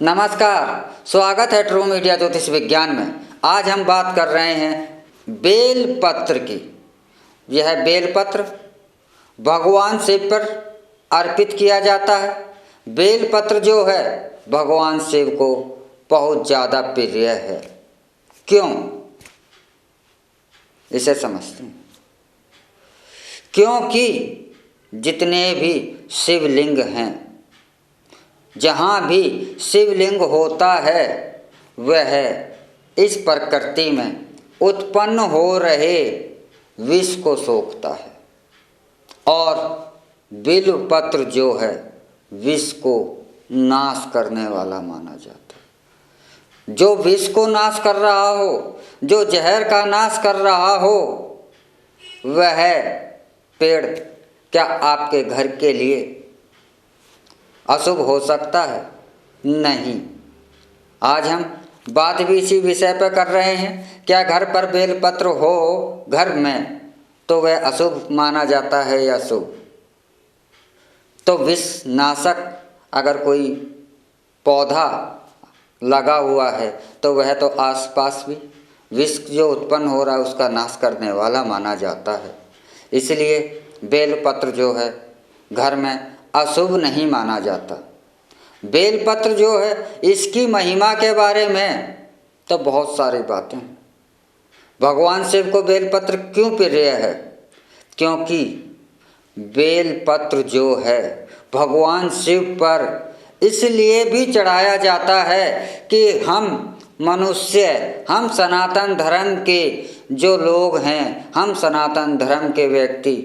नमस्कार, स्वागत है ट्रू मीडिया ज्योतिष विज्ञान में। आज हम बात कर रहे हैं बेलपत्र की। यह बेलपत्र भगवान शिव पर अर्पित किया जाता है। बेलपत्र जो है भगवान शिव को बहुत ज़्यादा प्रिय है। क्यों, इसे समझते हैं। क्योंकि जितने भी शिवलिंग हैं, जहाँ भी शिवलिंग होता है वह इस प्रकृति में उत्पन्न हो रहे विष को सोखता है और बिल्वपत्र जो है विष को नाश करने वाला माना जाता है। जो विष को नाश कर रहा हो, जो जहर का नाश कर रहा हो, वह पेड़ क्या आपके घर के लिए अशुभ हो सकता है? नहीं। आज हम बात भी इसी विषय पर कर रहे हैं। क्या घर पर बेलपत्र हो घर में तो वह अशुभ माना जाता है या शुभ? तो विष नाशक अगर कोई पौधा लगा हुआ है तो वह तो आसपास भी विष जो उत्पन्न हो रहा है उसका नाश करने वाला माना जाता है। इसलिए बेलपत्र जो है घर में अशुभ नहीं माना जाता। बेलपत्र जो है इसकी महिमा के बारे में तो बहुत सारी बातें हैं। भगवान शिव को बेलपत्र क्यों प्रिय है? क्योंकि बेलपत्र जो है भगवान शिव पर इसलिए भी चढ़ाया जाता है कि हम मनुष्य, हम सनातन धर्म के जो लोग हैं, हम सनातन धर्म के व्यक्ति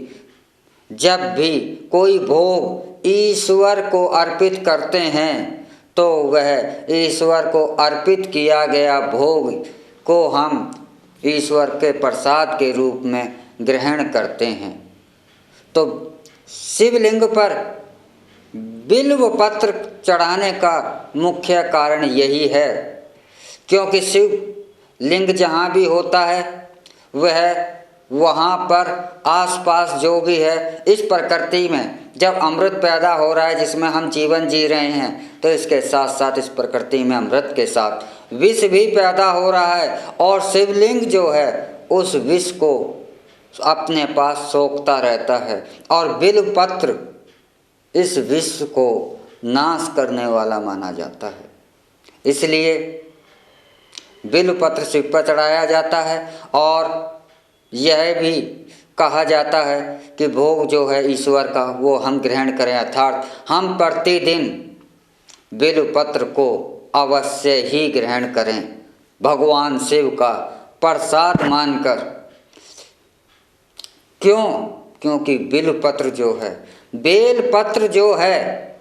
जब भी कोई भोग ईश्वर को अर्पित करते हैं तो वह ईश्वर को अर्पित किया गया भोग को हम ईश्वर के प्रसाद के रूप में ग्रहण करते हैं। तो शिवलिंग पर बिल्वपत्र चढ़ाने का मुख्य कारण यही है, क्योंकि शिवलिंग जहाँ भी होता है वह वहाँ पर आसपास जो भी है इस प्रकृति में जब अमृत पैदा हो रहा है, जिसमें हम जीवन जी रहे हैं, तो इसके साथ साथ इस प्रकृति में अमृत के साथ विष भी पैदा हो रहा है और शिवलिंग जो है उस विष को अपने पास सोखता रहता है और बिल्वपत्र इस विष को नाश करने वाला माना जाता है। इसलिए बिल्वपत्र शिव पर चढ़ाया जाता है और यह भी कहा जाता है कि भोग जो है ईश्वर का वो हम ग्रहण करें, अर्थात हम प्रतिदिन बिल्वपत्र को अवश्य ही ग्रहण करें भगवान शिव का प्रसाद मानकर। क्यों? क्योंकि बिल्वपत्र जो है, बेलपत्र जो है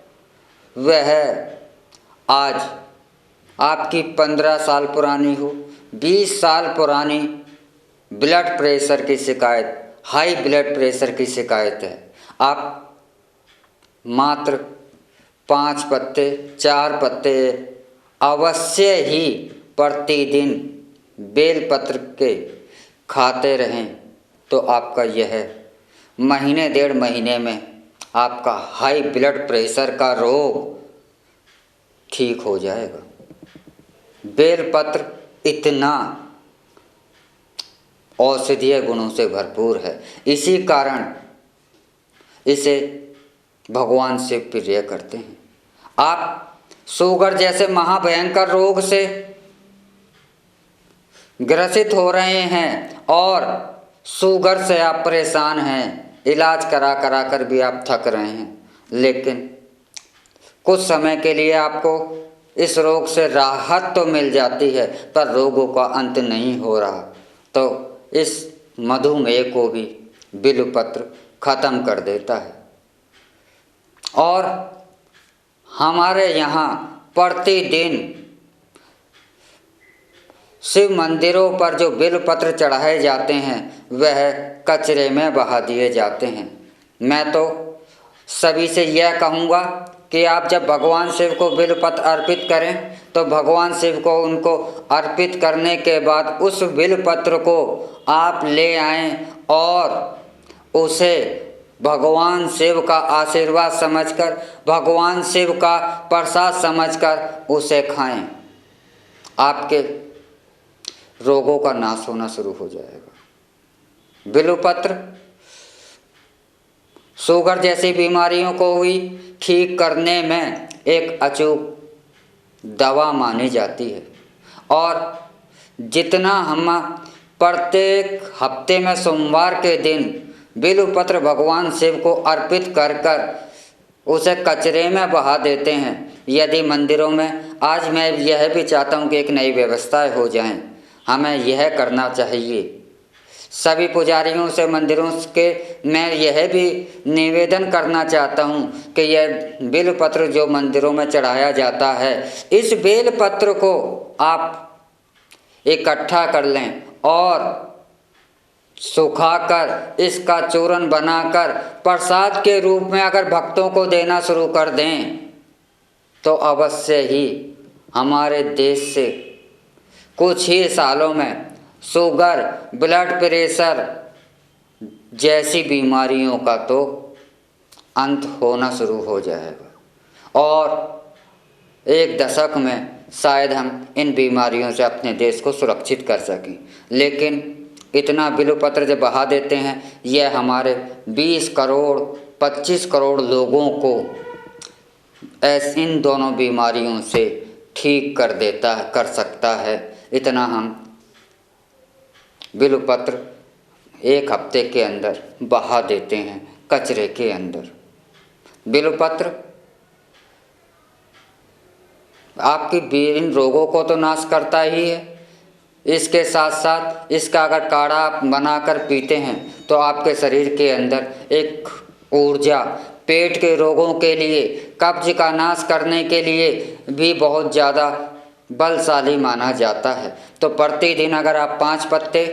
वह आज आपकी 15 साल पुरानी हो, 20 साल पुरानी ब्लड प्रेशर की शिकायत, हाई ब्लड प्रेशर की शिकायत है, आप मात्र 5 पत्ते 4 पत्ते अवश्य ही प्रतिदिन बेलपत्र के खाते रहें तो आपका यह महीने 1.5 महीने में आपका हाई ब्लड प्रेशर का रोग ठीक हो जाएगा। बेलपत्र इतना औषधीय गुणों से भरपूर है, इसी कारण इसे भगवान शिव प्रिय करते हैं। आप शुगर जैसे महाभयंकर रोग से ग्रसित हो रहे हैं और शुगर से आप परेशान हैं, इलाज करा कर भी आप थक रहे हैं, लेकिन कुछ समय के लिए आपको इस रोग से राहत तो मिल जाती है पर रोगों का अंत नहीं हो रहा, तो इस मधुमेह को भी बिल्वपत्र खत्म कर देता है। और हमारे यहाँ प्रतिदिन शिव मंदिरों पर जो बिल्वपत्र चढ़ाए जाते हैं वह कचरे में बहा दिए जाते हैं। मैं तो सभी से यह कहूँगा कि आप जब भगवान शिव को बिल्वपत्र अर्पित करें तो भगवान शिव को उनको अर्पित करने के बाद उस बिल्वपत्र को आप ले आएं और उसे भगवान शिव का आशीर्वाद समझकर, भगवान शिव का प्रसाद समझकर उसे खाएं। आपके रोगों का नाश होना शुरू हो जाएगा। बिल्वपत्र शुगर जैसी बीमारियों को भी ठीक करने में एक अचूक दवा मानी जाती है और जितना हम प्रत्येक हफ्ते में सोमवार के दिन बिल्वपत्र भगवान शिव को अर्पित कर कर उसे कचरे में बहा देते हैं। यदि मंदिरों में आज मैं यह भी चाहता हूँ कि एक नई व्यवस्थाएं हो जाएं, हमें यह करना चाहिए। सभी पुजारियों से मंदिरों के मैं यह भी निवेदन करना चाहता हूँ कि यह बेलपत्र जो मंदिरों में चढ़ाया जाता है, इस बेलपत्र को आप इकट्ठा कर लें और सुखाकर इसका चूर्ण बनाकर प्रसाद के रूप में अगर भक्तों को देना शुरू कर दें तो अवश्य ही हमारे देश से कुछ ही सालों में शुगर, ब्लड प्रेशर जैसी बीमारियों का तो अंत होना शुरू हो जाएगा और एक दशक में शायद हम इन बीमारियों से अपने देश को सुरक्षित कर सकें। लेकिन इतना बिल्वपत्र जब बहा देते हैं, यह हमारे 20 करोड़ 25 करोड़ लोगों को इन दोनों बीमारियों से ठीक कर सकता है। इतना हम बिल्वपत्र एक हफ्ते के अंदर बहा देते हैं कचरे के अंदर। बिल्वपत्र आपकी इन रोगों को तो नाश करता ही है, इसके साथ साथ इसका अगर काढ़ा आप बनाकर पीते हैं तो आपके शरीर के अंदर एक ऊर्जा, पेट के रोगों के लिए, कब्ज का नाश करने के लिए भी बहुत ज़्यादा बलशाली माना जाता है। तो प्रतिदिन अगर आप 5 पत्ते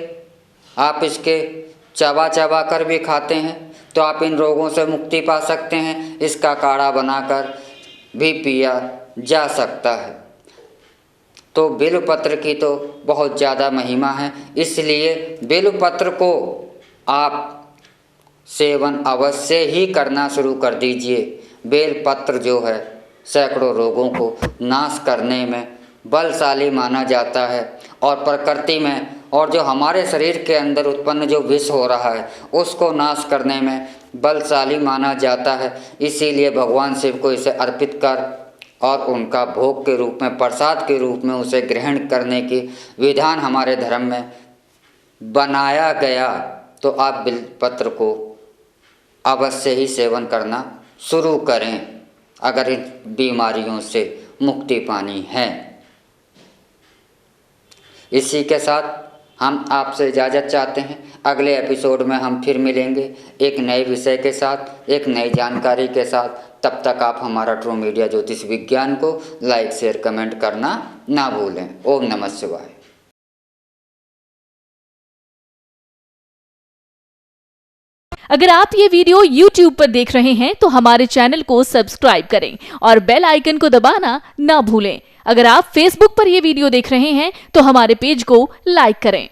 आप इसके चबा चबा कर भी खाते हैं तो आप इन रोगों से मुक्ति पा सकते हैं। इसका काढ़ा बनाकर भी पिया जा सकता है। तो बिल्वपत्र की तो बहुत ज़्यादा महिमा है, इसलिए बिल्वपत्र को आप सेवन अवश्य ही करना शुरू कर दीजिए। बेलपत्र जो है सैकड़ों रोगों को नाश करने में बलशाली माना जाता है और प्रकृति में और जो हमारे शरीर के अंदर उत्पन्न जो विष हो रहा है उसको नाश करने में बलशाली माना जाता है। इसीलिए भगवान शिव को इसे अर्पित कर और उनका भोग के रूप में, प्रसाद के रूप में उसे ग्रहण करने की विधान हमारे धर्म में बनाया गया। तो आप बिल्वपत्र को अवश्य ही सेवन करना शुरू करें अगर इन बीमारियों से मुक्ति पानी है। इसी के साथ हम आपसे इजाज़त चाहते हैं। अगले एपिसोड में हम फिर मिलेंगे एक नए विषय के साथ, एक नई जानकारी के साथ। तब तक आप हमारा ट्रू मीडिया ज्योतिष विज्ञान को लाइक, शेयर, कमेंट करना ना भूलें। ओम नमः शिवाय। अगर आप ये वीडियो YouTube पर देख रहे हैं तो हमारे चैनल को सब्सक्राइब करें और बेल आइकन को दबाना ना भूलें। अगर आप Facebook पर ये वीडियो देख रहे हैं तो हमारे पेज को लाइक करें।